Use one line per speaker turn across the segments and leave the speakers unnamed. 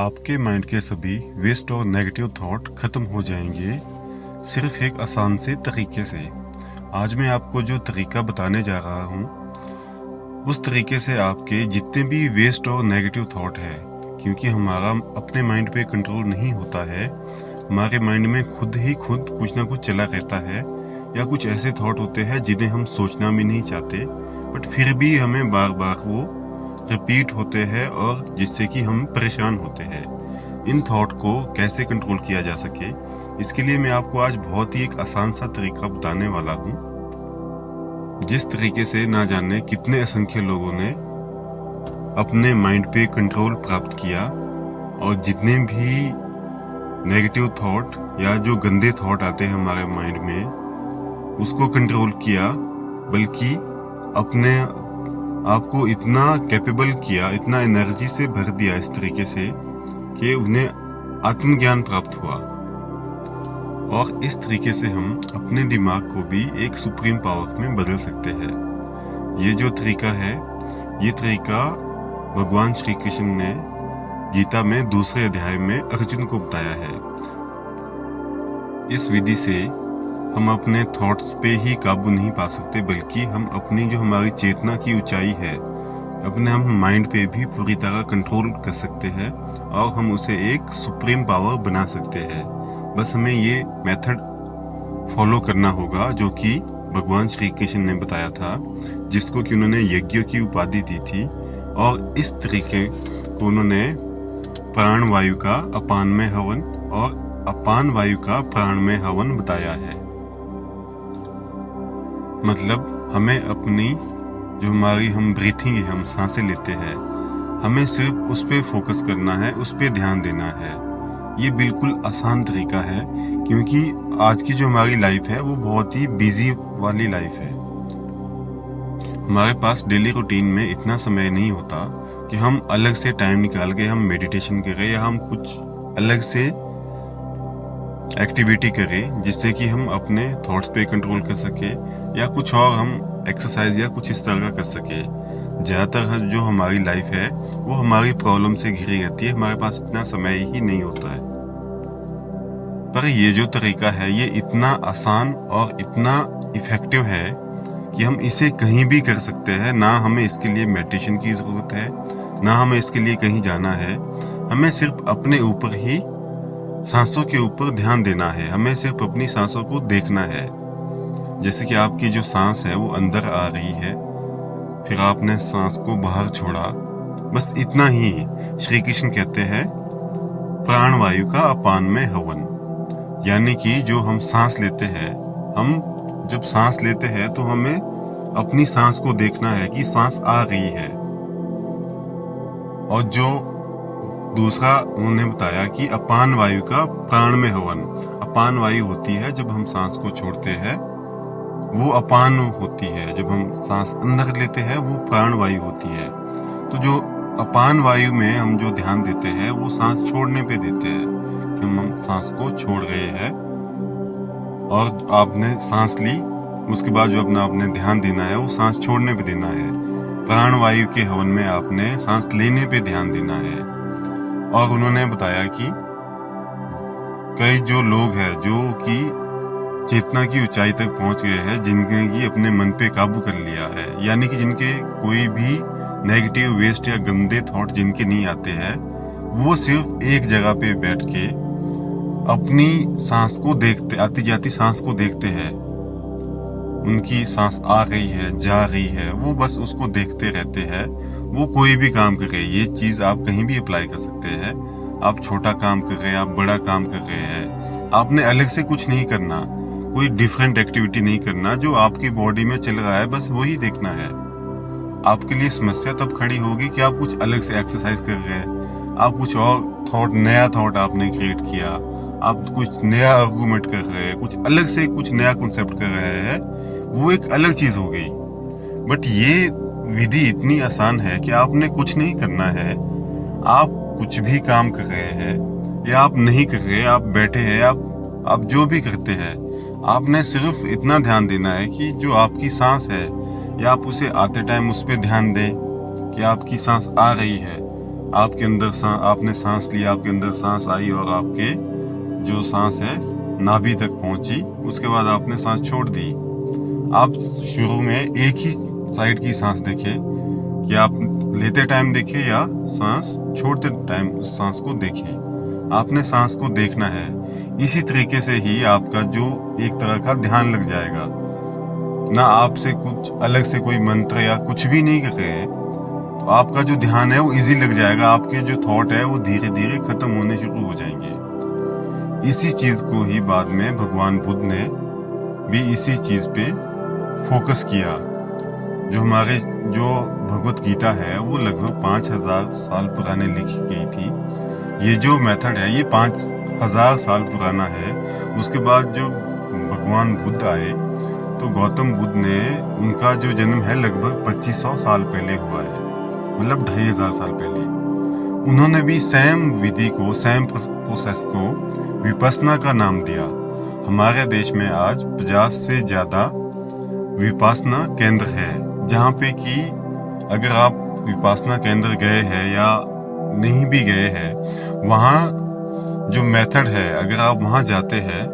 आपके माइंड के सभी वेस्ट और नेगेटिव थॉट खत्म हो जाएंगे सिर्फ एक आसान से तरीके से। आज मैं आपको जो तरीका बताने जा रहा हूँ उस तरीके से आपके जितने भी वेस्ट और नेगेटिव थॉट है, क्योंकि हमारा अपने माइंड पे कंट्रोल नहीं होता है, हमारे माइंड में खुद ही खुद कुछ ना कुछ चला रहता है या कुछ ऐसे थॉट होते हैं जिन्हें हम सोचना भी नहीं चाहते बट फिर भी हमें बार बार वो रिपीट होते हैं और जिससे कि हम परेशान होते हैं। इन थॉट को कैसे कंट्रोल किया जा सके, इसके लिए मैं आपको आज बहुत ही एक आसान सा तरीका बताने वाला हूँ, जिस तरीके से ना जाने कितने असंख्य लोगों ने अपने माइंड पे कंट्रोल प्राप्त किया और जितने भी नेगेटिव थॉट या जो गंदे थॉट आते हैं हमारे माइंड में उसको कंट्रोल किया, बल्कि अपने आपको इतना कैपेबल किया, इतना एनर्जी से भर दिया इस तरीके से कि उन्हें आत्मज्ञान प्राप्त हुआ। और इस तरीके से हम अपने दिमाग को भी एक सुप्रीम पावर में बदल सकते हैं। ये जो तरीका है, ये तरीका भगवान श्री कृष्ण ने गीता में दूसरे अध्याय में अर्जुन को बताया है। इस विधि से हम अपने थॉट्स पे ही काबू नहीं पा सकते, बल्कि हम अपनी जो हमारी चेतना की ऊंचाई है, अपने हम माइंड पे भी पूरी तरह कंट्रोल कर सकते हैं और हम उसे एक सुप्रीम पावर बना सकते हैं। बस हमें ये मेथड फॉलो करना होगा जो कि भगवान श्री कृष्ण ने बताया था, जिसको कि उन्होंने यज्ञ की उपाधि दी थी। और इस तरीके को उन्होंने प्राण वायु का अपान में हवन और अपान वायु का प्राण में हवन बताया है। मतलब हमें अपनी जो हमारी हम ब्रीथिंग है, हम सांसें लेते हैं, हमें सिर्फ उस पे फोकस करना है, उस पे ध्यान देना है। ये बिल्कुल आसान तरीका है, क्योंकि आज की जो हमारी लाइफ है वो बहुत ही बिजी वाली लाइफ है। हमारे पास डेली रूटीन में इतना समय नहीं होता कि हम अलग से टाइम निकाल के हम मेडिटेशन करें या हम कुछ अलग से एक्टिविटी करें जिससे कि हम अपने थॉट्स पे कंट्रोल कर सके या कुछ और हम एक्सरसाइज या कुछ इस तरह का कर सके। ज़्यादातर जो हमारी लाइफ है वो हमारी प्रॉब्लम से घिरी रहती है, हमारे पास इतना समय ही नहीं होता है। पर ये जो तरीका है ये इतना आसान और इतना इफेक्टिव है कि हम इसे कहीं भी कर सकते हैं। ना हमें इसके लिए मेडिटेशन की ज़रूरत है, ना हमें इसके लिए कहीं जाना है। हमें सिर्फ अपने ऊपर ही सांसों के ऊपर ध्यान देना है, हमें सिर्फ अपनी सांसों को देखना है। जैसे कि आपकी जो सांस है वो अंदर आ रही है, फिर आपने सांस को बाहर छोड़ा, बस इतना ही। श्री कृष्ण कहते हैं प्राण वायु का अपान में हवन, यानी कि जो हम सांस लेते हैं, हम जब सांस लेते हैं तो हमें अपनी सांस को देखना है कि सांस आ रही है। और जो दूसरा उन्होंने बताया कि अपान वायु का प्राण में हवन, अपान वायु होती है जब हम सांस को छोड़ते हैं, वो अपान होती है जब हम सांस अंदर लेते हैं, वो प्राण वायु होती है। तो जो अपान वायु में हम जो ध्यान देते हैं वो सांस छोड़ने पे देते हैं कि हम सांस को छोड़ रहे हैं। और आपने सांस ली, उसके बाद जो अपना आपने ध्यान देना है वो सांस छोड़ने पे देना है। प्राण वायु के हवन में आपने सांस लेने पे ध्यान देना है। और उन्होंने बताया कि कई जो लोग हैं जो कि चेतना की ऊंचाई तक पहुंच गए हैं, जिनने की अपने मन पे काबू कर लिया है, यानी कि जिनके कोई भी नेगेटिव वेस्ट या गंदे थॉट जिनके नहीं आते हैं, वो सिर्फ एक जगह पे बैठ के अपनी सांस को देखते, आती जाती सांस को देखते हैं। उनकी सांस आ रही है, जा रही है, वो बस उसको देखते रहते हैं। वो कोई भी काम कर रहे हैं, ये चीज़ आप कहीं भी अप्लाई कर सकते हैं। आप छोटा काम कर रहे हैं, आप बड़ा काम कर रहे हैं, आपने अलग से कुछ नहीं करना, कोई डिफरेंट एक्टिविटी नहीं करना, जो आपकी बॉडी में चल रहा है बस वही देखना है। आपके लिए समस्या तब खड़ी होगी कि आप कुछ अलग से एक्सरसाइज कर रहे हैं, आप कुछ और थॉट, नया थॉट आपने क्रिएट किया, आप कुछ नया आर्गूमेंट कर रहे हैं, कुछ अलग से कुछ नया कॉन्सेप्ट कर रहे हैं, वो एक अलग चीज़ हो गई। बट ये विधि इतनी आसान है कि आपने कुछ नहीं करना है। आप कुछ भी काम कर रहे हैं या आप नहीं कर रहे, आप बैठे हैं, आप जो भी करते हैं, आपने सिर्फ इतना ध्यान देना है कि जो आपकी सांस है, या आप उसे आते टाइम उस पर ध्यान दें कि आपकी सांस आ रही है, आपके अंदर आपने सांस लिया, आपके अंदर सांस आई और आपके जो सांस है नाभि तक पहुंची, उसके बाद आपने सांस छोड़ दी। आप शुरू में एक ही साइड की सांस देखें कि आप लेते टाइम देखें या सांस छोड़ते टाइम उस सांस को देखें। आपने सांस को देखना है। इसी तरीके से ही आपका जो एक तरह का ध्यान लग जाएगा। ना आपसे कुछ अलग से कोई मंत्र या कुछ भी नहीं कर रहे, तो आपका जो ध्यान है वो इजी लग जाएगा। आपके जो थॉट है वो धीरे धीरे खत्म होने शुरू हो जाएंगे। इसी चीज को ही बाद में भगवान बुद्ध ने भी इसी चीज पे फोकस किया। जो हमारे जो भगवत गीता है वो लगभग 5000 साल पुराने लिखी गई थी। ये जो मेथड है ये 5000 साल पुराना है। उसके बाद जो भगवान बुद्ध आए तो गौतम बुद्ध ने, उनका जो जन्म है लगभग 2500 साल पहले हुआ है, मतलब 2500 साल पहले। उन्होंने भी सेम विधि को, सेम प्रोसेस को विपस्सना का नाम दिया। हमारे देश में आज 50 से ज्यादा विपस्सना केंद्र है, जहाँ पे कि अगर आप विपस्सना केंद्र गए हैं या नहीं भी गए हैं, वहाँ जो मेथड है अगर आप वहाँ जाते हैं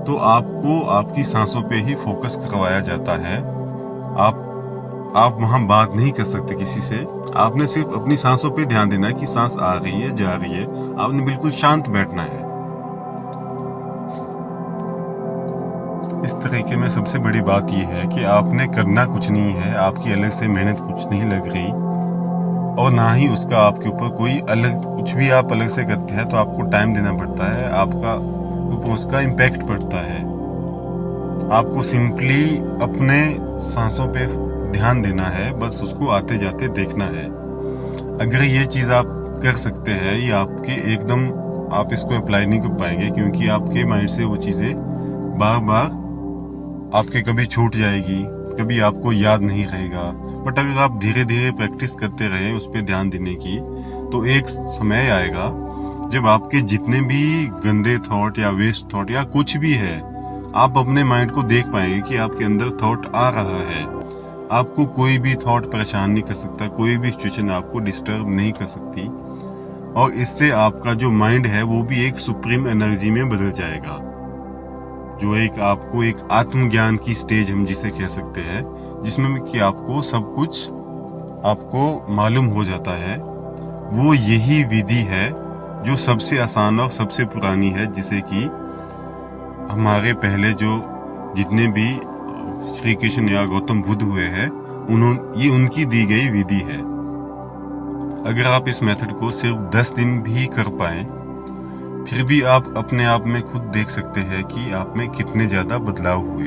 तो आपको आपकी सांसों पे ही फोकस करवाया जाता है। आप वहाँ बात नहीं कर सकते किसी से। आपने सिर्फ अपनी सांसों पे ध्यान देना है कि सांस आ रही है, जा रही है। आपने बिल्कुल शांत बैठना है। इस तरीके में सबसे बड़ी बात यह है कि आपने करना कुछ नहीं है, आपकी अलग से मेहनत कुछ नहीं लग रही, और ना ही उसका आपके ऊपर कोई अलग कुछ भी आप अलग से करते हैं तो आपको टाइम देना पड़ता है, आपका ऊपर उसका इम्पैक्ट पड़ता है। आपको सिंपली अपने सांसों पे ध्यान देना है, बस उसको आते जाते देखना है। अगर ये चीज़ आप कर सकते हैं, ये आपके एकदम आप इसको अप्लाई नहीं कर पाएंगे, क्योंकि आपके माइंड से वो चीज़ें बार बार आपके कभी छूट जाएगी, कभी आपको याद नहीं रहेगा। बट अगर आप धीरे धीरे प्रैक्टिस करते रहें उस पर ध्यान देने की, तो एक समय आएगा जब आपके जितने भी गंदे थॉट या वेस्ट थॉट या कुछ भी है, आप अपने माइंड को देख पाएंगे कि आपके अंदर थॉट आ रहा है। आपको कोई भी थॉट परेशान नहीं कर सकता, कोई भी सिचुएशन आपको डिस्टर्ब नहीं कर सकती, और इससे आपका जो माइंड है वो भी एक सुप्रीम एनर्जी में बदल जाएगा, जो एक आपको एक आत्मज्ञान की स्टेज हम जिसे कह सकते हैं, जिसमें कि आपको सब कुछ आपको मालूम हो जाता है। वो यही विधि है जो सबसे आसान और सबसे पुरानी है, जिसे कि हमारे पहले जो जितने भी श्री कृष्ण या गौतम बुद्ध हुए हैं, ये उनकी दी गई विधि है। अगर आप इस मेथड को सिर्फ 10 दिन भी कर पाए, फिर भी आप अपने आप में खुद देख सकते हैं कि आप में कितने ज़्यादा बदलाव हुए।